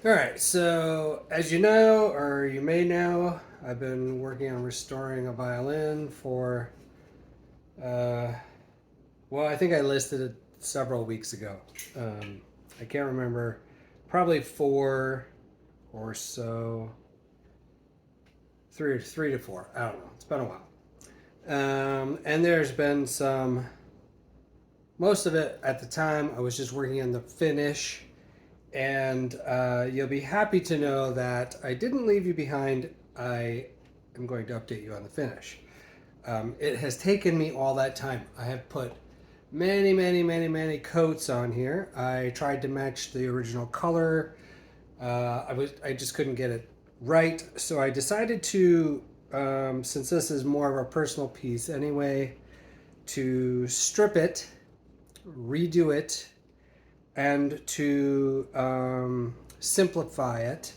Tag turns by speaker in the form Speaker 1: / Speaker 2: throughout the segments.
Speaker 1: All right, so as you know, or you may know, I've been working on restoring a violin for, uh, well, I think I listed it several weeks ago. Um, I can't remember, probably four or so, three to four. I don't know. It's been a while. And there's been most of it at the time, I was just working on the finish. And you'll be happy to know that I didn't leave you behind. I am going to update you on the finish. It has taken me all that time. I have put many coats on here. I tried to match the original color. I just couldn't get it right. So I decided to, since this is more of a personal piece anyway, to strip it, redo it, and to simplify it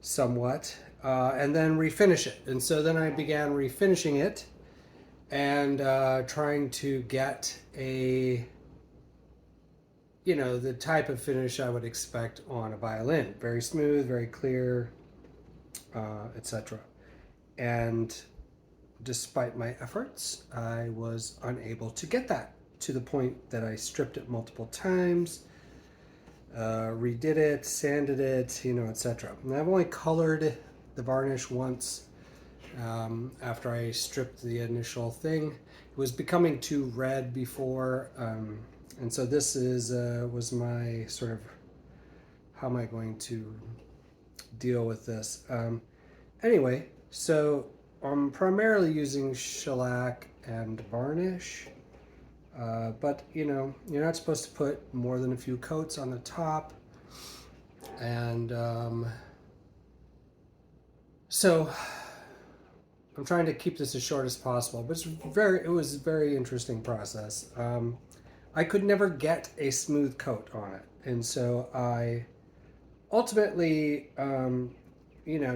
Speaker 1: somewhat, and then refinish it. And so then I began refinishing it and trying to get the type of finish I would expect on a violin. Very smooth, very clear, etc. And despite my efforts, I was unable to get that to the point that I stripped it multiple times, redid it, sanded it, etc. And I've only colored the varnish once after I stripped the initial thing. It was becoming too red before, and so this was my sort of how am I going to deal with this. Anyway, so I'm primarily using shellac and varnish. But you're not supposed to put more than a few coats on the top, and so I'm trying to keep this as short as possible. But it was a very interesting process. I could never get a smooth coat on it, and so I ultimately,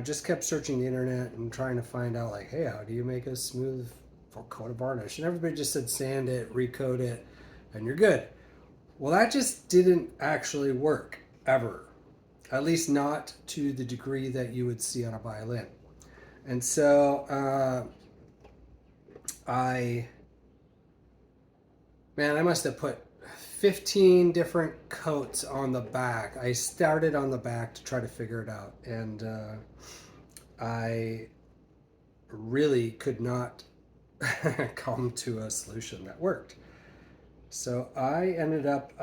Speaker 1: just kept searching the internet and trying to find out, like, hey, how do you make a smooth coat of varnish? And everybody just said sand it, recoat it, and you're good. Well, that just didn't actually work ever, at least not to the degree that you would see on a violin. And so I, man, I must have put 15 different coats on the back. I started on the back to try to figure it out, and I really could not come to a solution that worked. So I ended up,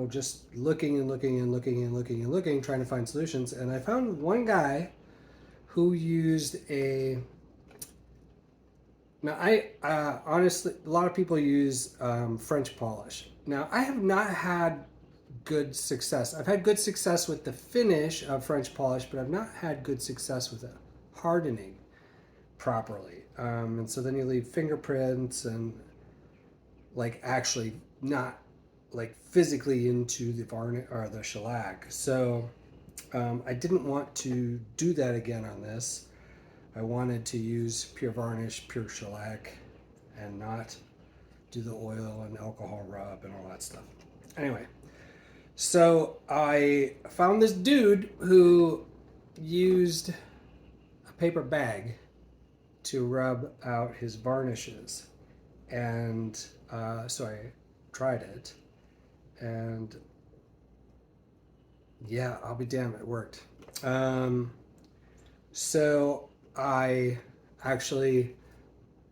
Speaker 1: just looking and looking and looking and looking and looking, trying to find solutions. And I found one guy who used a. Now, honestly, a lot of people use French polish. Now, I have not had good success. I've had good success with the finish of French polish, but I've not had good success with the hardening properly. And so then you leave fingerprints and like actually not like physically into the varnish or the shellac. So I didn't want to do that again on this. I wanted to use pure varnish, pure shellac, and not do the oil and alcohol rub and all that stuff. Anyway, so I found this dude who used a paper bag to rub out his varnishes. And so I tried it, and yeah, I'll be damned, it worked. So I actually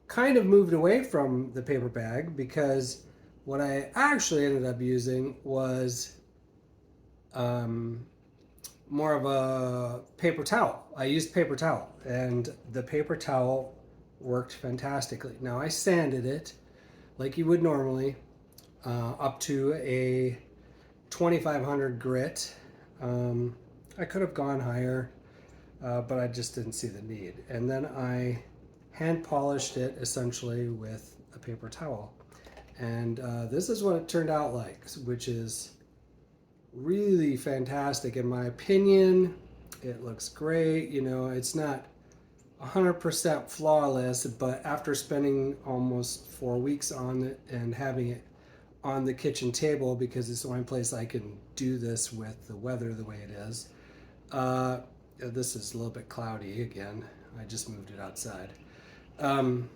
Speaker 1: kind of moved away from the paper bag because what I actually ended up using was more of a paper towel. I used paper towel, and the paper towel worked fantastically. Now I sanded it like you would normally, up to a 2500 grit. I could have gone higher, but I just didn't see the need. And then I hand polished it essentially with a paper towel. And this is what it turned out like, which is really fantastic in my opinion. It looks great. It's not 100% flawless, but after spending almost 4 weeks on it and having it on the kitchen table because it's the only place I can do this with the weather the way it is. This is a little bit cloudy again. I just moved it outside. Um,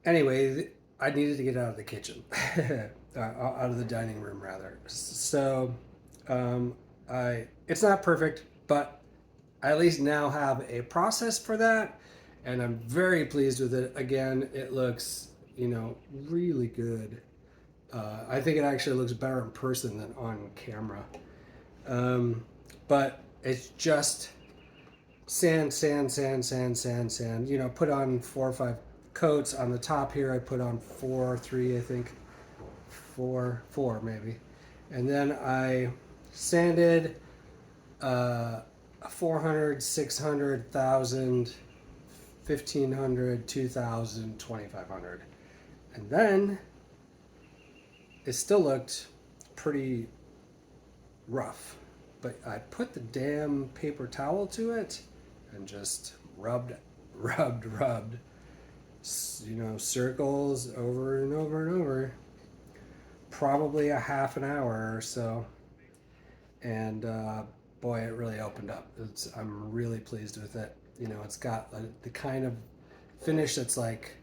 Speaker 1: anyway, I needed to get out of the kitchen, out of the dining room rather. So it's not perfect, but I at least now have a process for that, and I'm very pleased with it. Again, it looks, really good. I think it actually looks better in person than on camera. But it's just sand, sand, sand, sand, sand, sand. Put on 4 or 5 coats. On the top here, I put on 3, I think. Four maybe. And then I sanded 400, 600, 1,000, 1,500, 2,000, 2,500. And then it still looked pretty rough. But I put the damn paper towel to it and just rubbed, circles over and over and over. Probably a half an hour or so. And boy, it really opened up. I'm really pleased with it. It's got the kind of finish that's like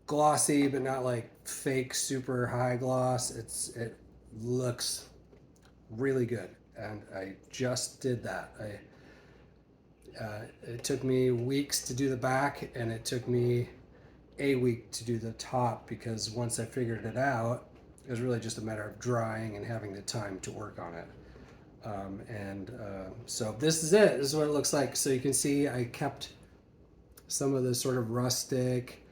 Speaker 1: glossy, but not like fake super high gloss. It looks really good, and I just did that. It took me weeks to do the back, and it took me a week to do the top because once I figured it out, it was really just a matter of drying and having the time to work on it. So this is it. This is what it looks like. So you can see I kept some of the sort of rustic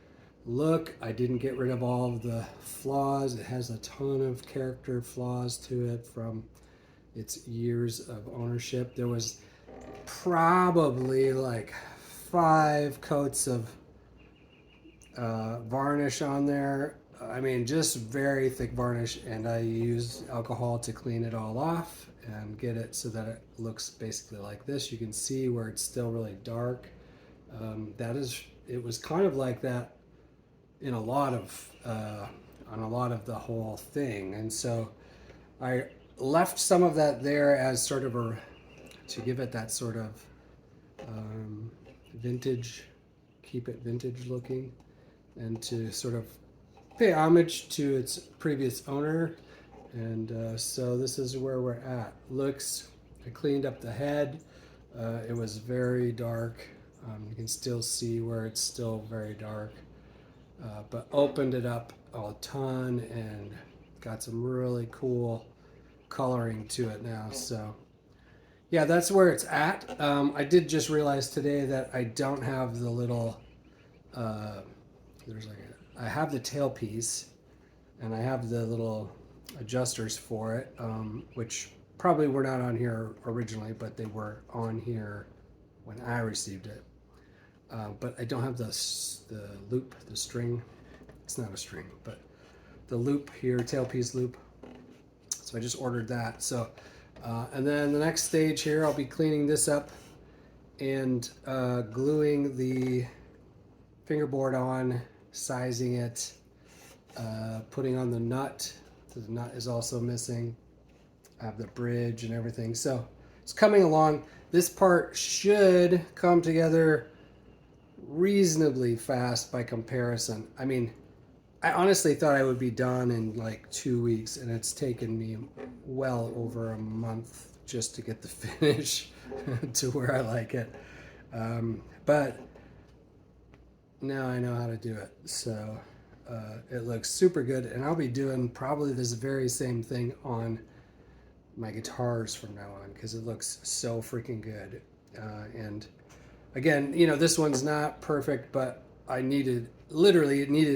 Speaker 1: look. I didn't get rid of all of the flaws. It has a ton of character flaws to it from its years of ownership. There was probably like 5 coats of varnish on there. I mean, just very thick varnish, and I used alcohol to clean it all off and get it so that it looks basically like this. You can see where it's still really dark. It was kind of like that in a lot of on a lot of the whole thing, and so I left some of that there as sort of to give it that sort of vintage, keep it vintage looking, and to sort of pay homage to its previous owner. And so this is where we're at. I cleaned up the head. It was very dark. You can still see where it's still very dark, but opened it up a ton and got some really cool coloring to it now. So yeah, that's where it's at. I did just realize today that I don't have the little I have the tailpiece and I have the little adjusters for it, which probably were not on here originally, but they were on here when I received it. But I don't have the loop, the string. It's not a string, but the loop here, tailpiece loop. So I just ordered that. So, and then the next stage here, I'll be cleaning this up and gluing the fingerboard on, sizing it, putting on the nut. The nut is also missing. I have the bridge and everything. So it's coming along. This part should come together reasonably fast by comparison. I mean, I honestly thought I would be done in like 2 weeks, and it's taken me well over a month just to get the finish to where I like it. But now I know how to do it. So it looks super good, and I'll be doing probably this very same thing on my guitars from now on because it looks so freaking good. And again, this one's not perfect, but it needed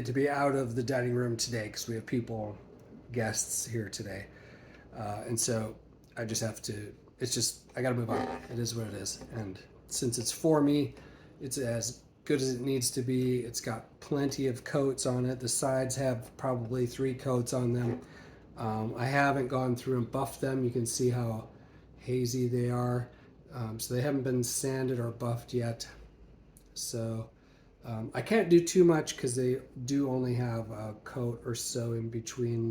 Speaker 1: to be out of the dining room today because we have guests here today. And so I just have to, I got to move on. It is what it is. And since it's for me, it's as good as it needs to be. It's got plenty of coats on it. The sides have probably 3 coats on them. I haven't gone through and buffed them. You can see how hazy they are. So they haven't been sanded or buffed yet. So I can't do too much because they do only have a coat or so in between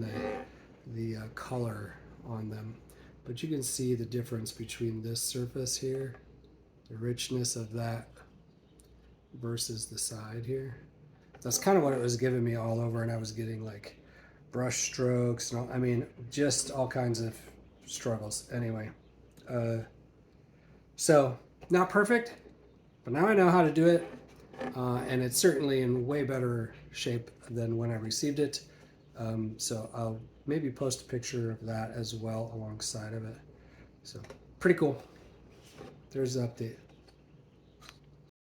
Speaker 1: the color on them. But you can see the difference between this surface here, the richness of that versus the side here. That's kind of what it was giving me all over, and I was getting like brush strokes and all, I mean, just all kinds of struggles. Anyway, so not perfect, but now I know how to do it. And it's certainly in way better shape than when I received it. So I'll maybe post a picture of that as well alongside of it. So pretty cool. There's the update.